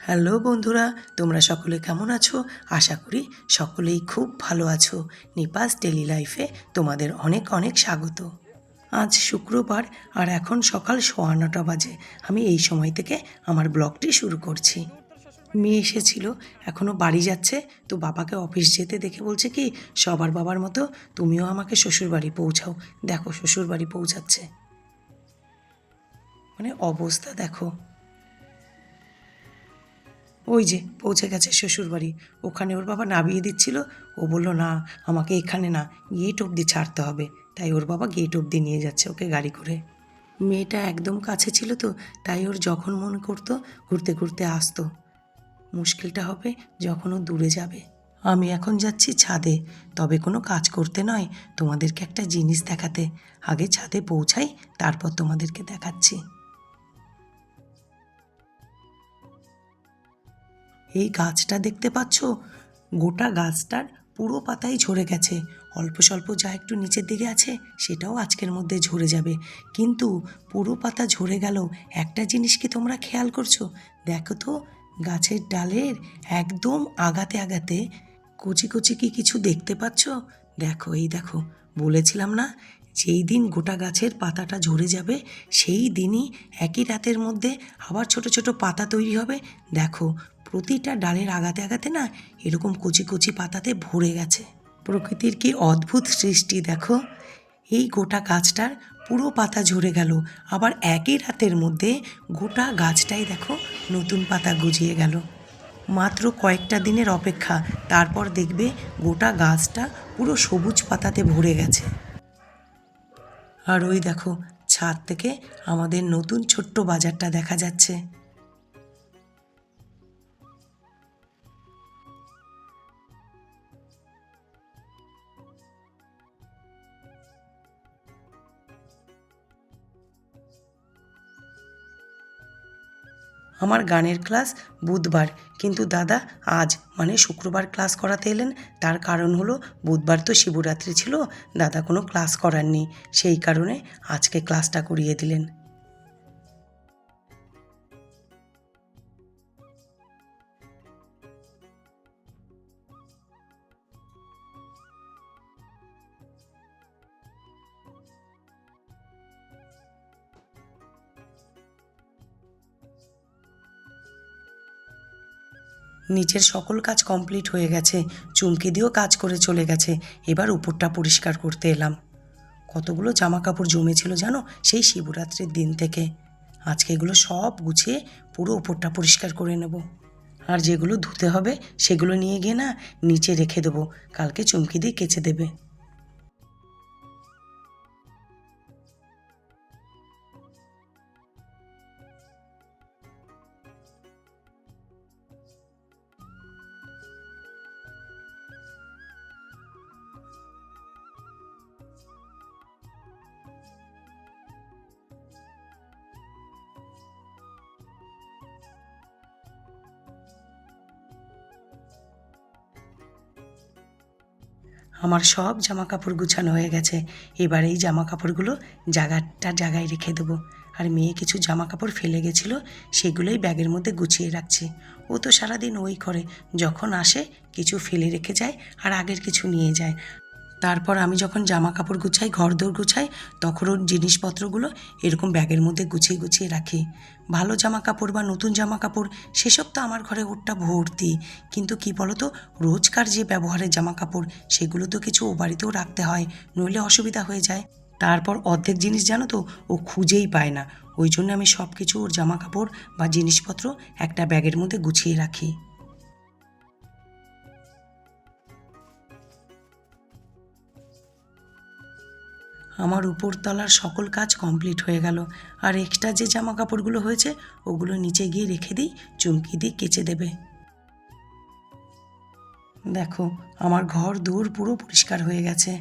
Hello বন্ধুরা, তোমরা সকলে কেমন আছো? আশা করি সকলেই খুব ভালো আছো। নিপাস ডেলি লাইফে তোমাদের অনেক অনেক স্বাগত। আজ শুক্রবার আর এখন সকাল 9:15 বাজে। আমি এই সময় থেকে আমার ব্লগটি শুরু করছি। মেয়ে এসেছিল, এখনও বাড়ি যাচ্ছে, তো বাবাকে অফিস যেতে দেখে বলছে কি, সবার বাবার মতো তুমিও আমাকে শ্বশুরবাড়ি পৌঁছাও। দেখো শ্বশুরবাড়ি পৌঁছাচ্ছে, মানে অবস্থা দেখো। ওই যে পৌঁছে গেছে শ্বশুরবাড়ি। ওখানে ওর বাবা নামিয়ে দিচ্ছিল, ও বলল না, আমাকে এখানে না, গেট অবধি ছাড়তে হবে। তাই ওর বাবা গেট অবধি নিয়ে যাচ্ছে ওকে গাড়ি করে। মেয়েটা একদম কাছে ছিল তো, তাই ওর যখন মন করতো ঘুরতে ঘুরতে আসতো। মুশকিলটা হবে যখন ও দূরে যাবে। আমি এখন যাচ্ছি ছাদে, তবে কোনো কাজ করতে নয়, তোমাদেরকে একটা জিনিস দেখাতে। আগে ছাদে পৌঁছাই, তারপর তোমাদেরকে দেখাচ্ছি। এই গাছটা দেখতে পাচ্ছ? গোটা গাছটার পুরো পাতাই ঝরে গেছে। অল্প স্বল্প যা একটু নিচের দিকে আছে সেটাও আজকের মধ্যে ঝরে যাবে। কিন্তু পুরো পাতা ঝরে গেলেও একটা জিনিস কি তোমরা খেয়াল করছো? দেখো তো, গাছের ডালের একদম আগাতে আগাতে কচি কচি কি কিছু দেখতে পাচ্ছ? দেখো, এই দেখো, বলেছিলাম না, যেই দিন গোটা গাছের পাতাটা ঝরে যাবে সেই দিনই একই রাতের মধ্যে আবার ছোট ছোট পাতা তৈরি হবে। দেখো, প্রতিটা ডালের আগাতে আগাতে না এরকম কচি কচি পাতাতে ভরে গেছে। প্রকৃতির কি অদ্ভুত সৃষ্টি দেখো। এই গোটা গাছটার পুরো পাতা ঝরে গেল, আবার একই রাতের মধ্যে গোটা গাছটাই দেখো নতুন পাতা গজিয়ে গেল। মাত্র কয়েকটা দিনের অপেক্ষা, তারপর দেখবে গোটা গাছটা পুরো সবুজ পাতাতে ভরে গেছে। আর ওই দেখো, ছাদ থেকে আমাদের নতুন ছোট্ট বাজারটা দেখা যাচ্ছে। আমার গানের ক্লাস বুধবার, কিন্তু দাদা আজ মানে শুক্রবার ক্লাস করাতে এলেন। তার কারণ হলো বুধবার তো শিবরাত্রি ছিল, দাদা কোনো ক্লাস করাননি, সেই কারণে আজকে ক্লাসটা করিয়ে দিলেন। নিচের সকল কাজ কমপ্লিট হয়ে গেছে, চুমকি দিয়েও কাজ করে চলে গেছে। এবার উপরটা পরিষ্কার করতে এলাম। কতগুলো জামা কাপড় জমেছিল জানো, সেই শিবরাত্রির দিন থেকে। আজকে এগুলো সব গুছিয়ে পুরো উপরটা পরিষ্কার করে নেব। আর যেগুলো ধুতে হবে সেগুলো নিয়ে গিয়ে না নিচে রেখে দেবো, কালকে চুমকি দিয়ে কেচে দেবে। আমার সব জামা কাপড় গুছানো হয়ে গেছে। এবার এই জামা কাপড়গুলো জায়গায় রেখে দেবো। আর মেয়ে কিছু জামা কাপড় ফেলে গেছিলো, সেগুলোই ব্যাগের মধ্যে গুছিয়ে রাখছি। ও তো সারাদিন ওই করে, যখন আসে কিছু ফেলে রেখে যায় আর আগের কিছু নিয়ে যায়। তারপর আমি যখন জামা কাপড় গুছাই, ঘরদোর গুছাই, তখন ওর জিনিসপত্রগুলো এরকম ব্যাগের মধ্যে গুছিয়ে গুছিয়ে রাখি। ভালো জামা কাপড় বা নতুন জামা কাপড় সেসব তো আমার ঘরে ওরটা ভর্তি, কিন্তু কি বলতো, রোজকার যে ব্যবহারের জামা কাপড় সেগুলো তো কিছু ও বাড়িতেও রাখতে হয়, নইলে অসুবিধা হয়ে যায়। তারপর অর্ধেক জিনিস জানো তো ও খুঁজেই পায় না, ওই জন্য আমি সব কিছু ওর জামা কাপড় বা জিনিসপত্র একটা ব্যাগের মধ্যে গুছিয়ে রাখি। আমার উপরতলার সকল কাজ কমপ্লিট হয়ে গেল। আর এক্সট্রা যে জামা কাপড়গুলো হয়েছে ওগুলো নিচে গিয়ে রেখে দিই, চুমকি দিয়ে কেচে দেবে। দেখো, আমার ঘর দূর পুরো পরিষ্কার হয়ে গেছে।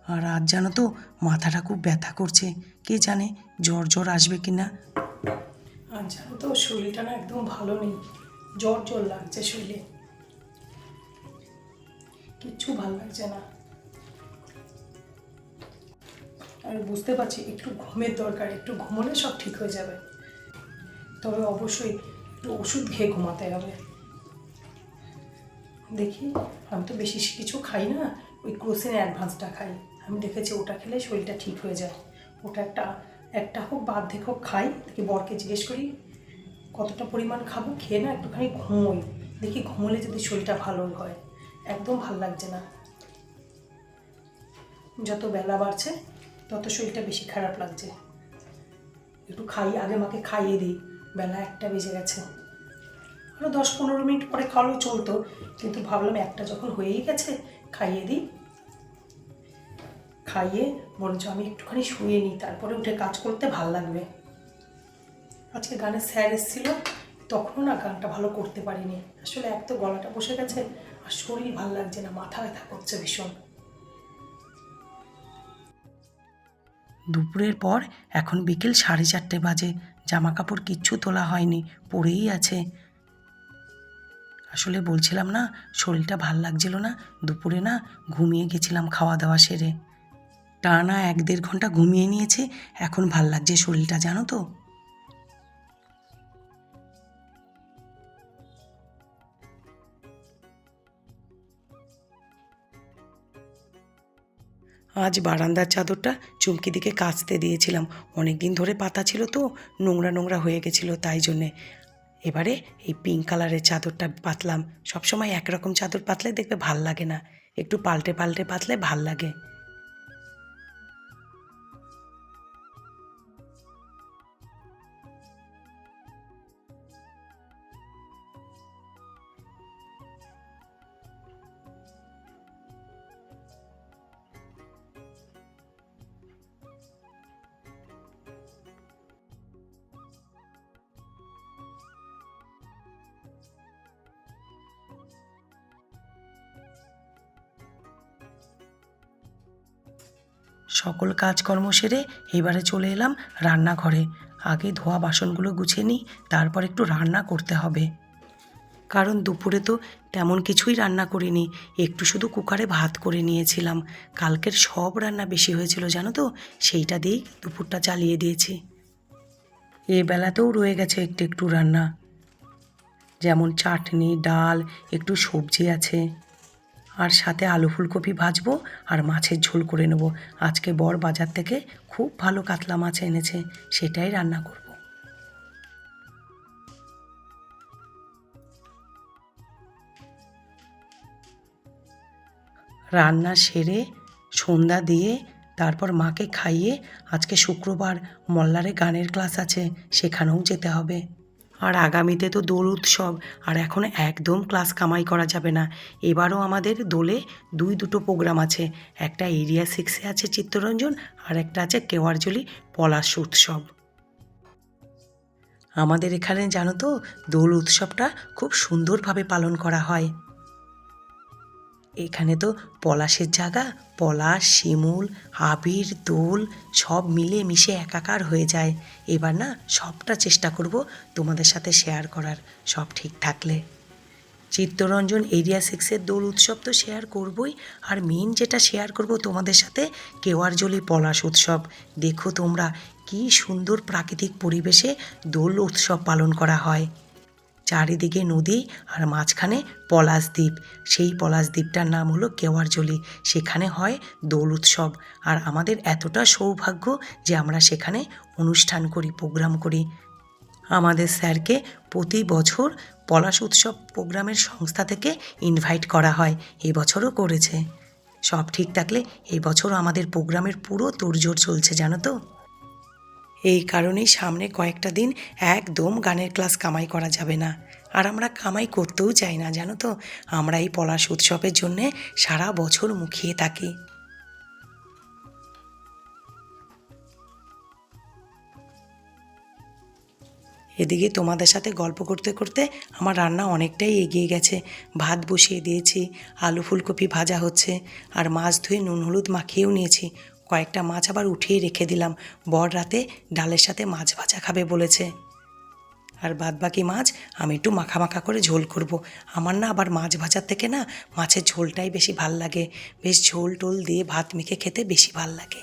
আর আজ জানো তো মাথাটা খুব ব্যথা করছে, কে জানে জ্বর জ্বর আসবে কি না। আর জানো তো শরীরটা না একদম ভালো নেই, জ্বর জ্বর লাগছে শরীরে, কিচ্ছু ভালো লাগছে না। আমি বুঝতে পারছি একটু ঘুমের দরকার, একটু ঘুমোলে সব ঠিক হয়ে যাবে। তবে অবশ্যই একটু ওষুধ খেয়ে ঘুমাতে হবে। দেখি, আমি তো বেশি কিছু খাই না, ওই ক্রোসিন অ্যাডভান্সটা খাই। আমি দেখেছি ওটা খেলে শরীরটা ঠিক হয়ে যায়। ওটা একটা হোক বা অর্ধেক হোক খাই। দেখি বরকে জিজ্ঞেস করি কতটা পরিমাণ খাবো, খেয়ে না একটুখানি ঘুমোই। দেখি ঘুমোলে যদি শরীরটা ভালো হয়। একদম ভাল লাগছে না, যত বেলা বাড়ছে তত শরীরটা বেশি খারাপ লাগছে। একটু খাই, আগে মাকে খাইয়ে দিই। বেলা 1টা বেজে গেছে, আরও 10-15 মিনিট পরে খাওয়ালেও চলতো, কিন্তু ভাবলাম 1টা যখন হয়েই গেছে খাইয়ে দিই। খাইয়ে বরঞ্চ আমি একটুখানি শুয়ে নিই, তারপরে উঠে কাজ করতে ভাল লাগবে। আজকে গানের স্যার এসেছিল, তখনও না গানটা ভালো করতে পারিনি। আসলে এক তো গলাটা বসে গেছে, আর শরীর ভাল লাগছে না, মাথা ব্যথা করছে ভীষণ। দুপুরের পর এখন বিকেল 4:30 বাজে, জামা কাপড় কিচ্ছু তোলা হয়নি, পড়েই আছে। আসলে বলছিলাম না শরীরটা ভাল লাগছিল না, দুপুরে না ঘুমিয়ে গেছিলাম খাওয়া দাওয়া সেরে। টানা 1-1.5 ঘন্টা ঘুমিয়ে নিয়েছি, এখন ভাল লাগছে শরীরটা, জানো তো। আজ বারান্দার চাদরটা চুমকি দিকে কাচতে দিয়েছিলাম, অনেক দিন ধরে পাতা ছিল তো, নোংরা নোংরা হয়ে গেছিলো, তাই জন্যে এবারে এই পিঙ্ক কালারের চাদরটা পাতলাম। সবসময় একরকম চাদর পাতলে দেখবে ভাল লাগে না, একটু পাল্টে পাল্টে পাতলে ভাল লাগে। সকল কাজকর্ম সেরে এবারে চলে এলাম রান্নাঘরে। আগে ধোয়া বাসনগুলো গুছিয়ে নিই, তারপর একটু রান্না করতে হবে। কারণ দুপুরে তো তেমন কিছুই রান্না করিনি, একটু শুধু কুকারে ভাত করে নিয়েছিলাম। কালকের সব রান্না বেশি হয়েছিল জানো তো, সেইটা দিয়েই দুপুরটা চালিয়ে দিয়েছি। এ বেলাতেও রয়ে গেছে একটু একটু রান্না, যেমন চাটনি, ডাল, একটু সবজি আছে, আর সাথে আলু ফুলকপি ভাজবো আর মাছের ঝোল করে নেব। আজকে বর বাজার থেকে খুব ভালো কাতলা মাছ এনেছে, সেটাই রান্না করব। রান্না সেরে সন্ধ্যা দিয়ে তারপর মাকে খাইয়ে, আজকে শুক্রবার মল্লারে গানের ক্লাস আছে, সেখানেও যেতে হবে। আর আগামীতে তো দোল উৎসব, আর এখন একদম ক্লাস কামাই করা যাবে না। এবারও আমাদের দোলে দুটো প্রোগ্রাম আছে, একটা এরিয়া 6-এ আছে চিত্তরঞ্জন, আর একটা আছে কেওয়ারজলি পলাশ উৎসব। আমাদের এখানে জানো তো দোল উৎসবটা খুব সুন্দরভাবে পালন করা হয়। এখানে তো পলাশের জায়গা, পলাশ, শিমুল, আবির, দোল সব মিলে মিশে একাকার হয়ে যায়। এবার না সবটা চেষ্টা করব তোমাদের সাথে শেয়ার করার, সব ঠিক থাকলে। চিত্তরঞ্জন এরিয়া 6-এর দোল উৎসব তো শেয়ার করবই, আর মেন যেটা শেয়ার করব তোমাদের সাথে কেওয়ারজলি পলাশ উৎসব। দেখো তোমরা কি সুন্দর প্রাকৃতিক পরিবেশে দোল উৎসব পালন করা হয়। চারিদিকে নদী আর মাঝখানে পলাশ দ্বীপ, সেই পলাশ দ্বীপটার নাম হলো কেওয়ারজলি, সেখানে হয় দোল উৎসব। আর আমাদের এতটা সৌভাগ্য যে আমরা সেখানে অনুষ্ঠান করি, প্রোগ্রাম করি। আমাদের স্যারকে প্রতি বছর পলাশ উৎসব প্রোগ্রামের সংস্থা থেকে ইনভাইট করা হয়, এবছরও করেছে। সব ঠিক থাকলে এই বছরও আমাদের প্রোগ্রামের পুরো তোড়জোড় চলছে জানো তো। এই কারণেই সামনে কয়েকটা দিন একদম গানের ক্লাস কামাই করা যাবে না, আর আমরা কামাই করতেও চাই না জানো তো। আমরা এই পলাশ উৎসবের জন্যে সারা বছর মুখিয়ে থাকি। এদিকে তোমাদের সাথে গল্প করতে করতে আমার রান্না অনেকটাই এগিয়ে গেছে। ভাত বসিয়ে দিয়েছি, আলু ফুলকপি ভাজা হচ্ছে, আর মাছ ধুয়ে নুন হলুদ মাখিয়েও নিয়েছি। কয়েকটা মাছ আবার উঠিয়ে রেখে দিলাম, বর রাতে ডালের সাথে মাছ ভাজা খাবে বলেছে। আর বাদবাকি মাছ আমি একটু মাখা মাখা করে ঝোল করব। আমার না আবার মাছ ভাজার থেকে না মাছের ঝোলটাই বেশি ভাল লাগে, বেশ ঝোল টোল দিয়ে ভাত মেখে খেতে বেশি ভাল লাগে।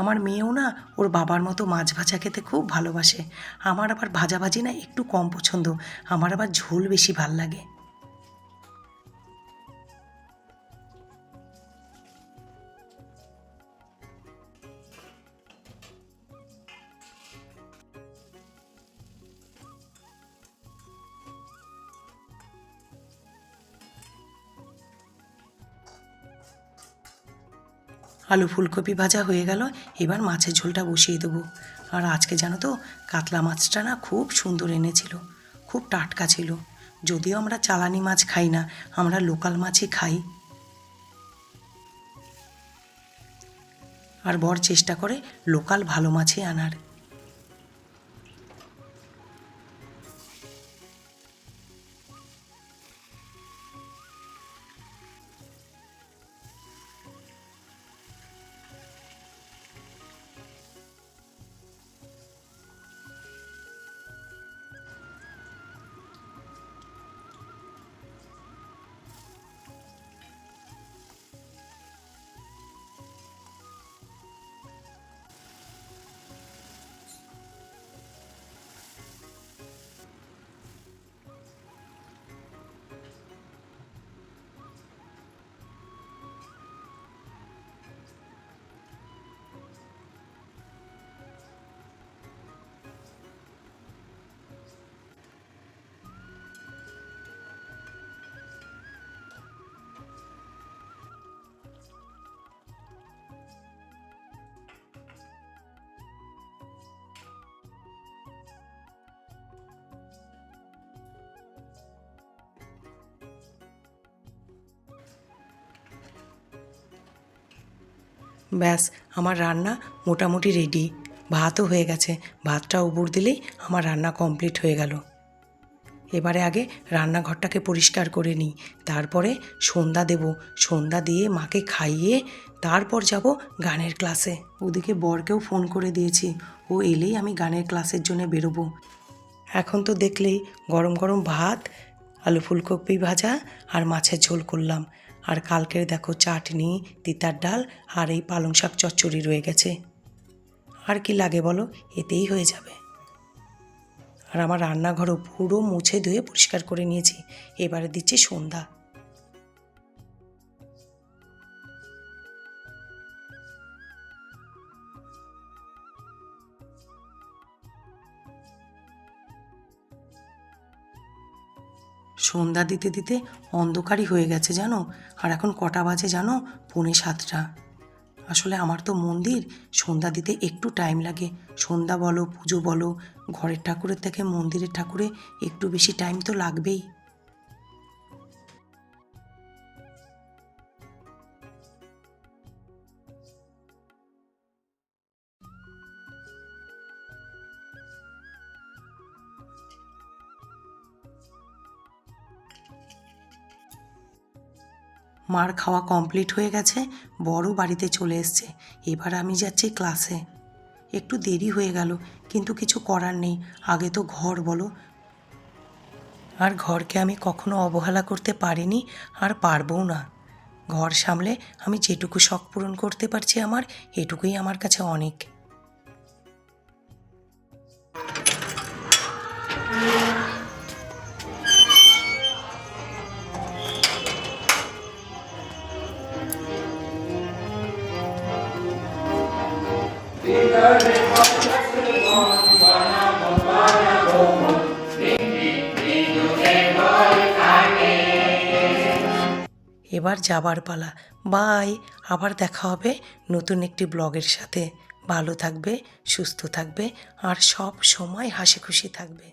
আমার মেয়েও না ওর বাবার মতো মাছ ভাজা খেতে খুব ভালোবাসে। আমার আবার ভাজাভাজি না একটু কম পছন্দ, আমার আবার ঝোল বেশি ভাল লাগে। আলু ফুলকপি ভাজা হয়ে গেল, এবার মাছের ঝোলটা বসিয়ে দেবো। আর আজকে জানো তো, কাতলা মাছটা না খুব সুন্দর এনেছিল, খুব টাটকা ছিল। যদিও আমরা চালানি মাছ খাই না, আমরা লোকাল মাছই খাই। আর বর চেষ্টা করে লোকাল ভালো মাছই আনার। ব্যাস, আমার রান্না মোটামুটি রেডি। ভাতও হয়ে গেছে, ভাতটা উপর দিলেই আমার রান্না কমপ্লিট হয়ে গেল। এবারে আগে রান্নাঘরটাকে পরিষ্কার করে নিই, তারপরে সন্ধ্যা দেব। সন্ধ্যা দিয়ে মাকে খাইয়ে তারপর যাব গানের ক্লাসে। ওদিকে বরকেও ফোন করে দিয়েছি, ও এলেই আমি গানের ক্লাসের জন্য বেরোবো। এখন তো দেখলেই গরম গরম ভাত, আলু ফুলকপি ভাজা আর মাছের ঝোল করলাম। আর কালকের দেখো চাটনি, তিতার ডাল আর এই পালং শাক চচ্চড়ি রয়ে গেছে। আর কি লাগে বলো, এতেই হয়ে যাবে। আর আমার রান্নাঘরও পুরো মুছে ধুয়ে পরিষ্কার করে নিয়েছি। এবারে দিচ্ছি সন্ধ্যা। সন্ধ্যা দিতে দিতে অন্ধকারই হয়ে গেছে জানো। আর এখন কটা বাজে জানো? 6:45। আসলে আমার তো মন্দির, সন্ধ্যা দিতে একটু টাইম লাগে। সন্ধ্যা বলো, পুজো বলো, ঘরের ঠাকুরের থেকে মন্দিরের ঠাকুরে একটু বেশি টাইম তো লাগবেই। মার খাওয়া কমপ্লিট হয়ে গেছে, বড় বাড়িতে চলে এসছে। এবার আমি যাচ্ছি ক্লাসে। একটু দেরি হয়ে গেল, কিন্তু কিছু করার নেই, আগে তো ঘর বলো। আর ঘরকে আমি কখনো অবহেলা করতে পারিনি, আর পারবও না। ঘর সামলে আমি যেটুকু শখ পূরণ করতে পারছি আমার, এটুকুই আমার কাছে অনেক। এবার যাবার পালা। বাই, আবার দেখা হবে নতুন একটি ব্লগের সাথে। ভালো থাকবে, সুস্থ থাকবে আর সব সময় হাসি খুশি থাকবে।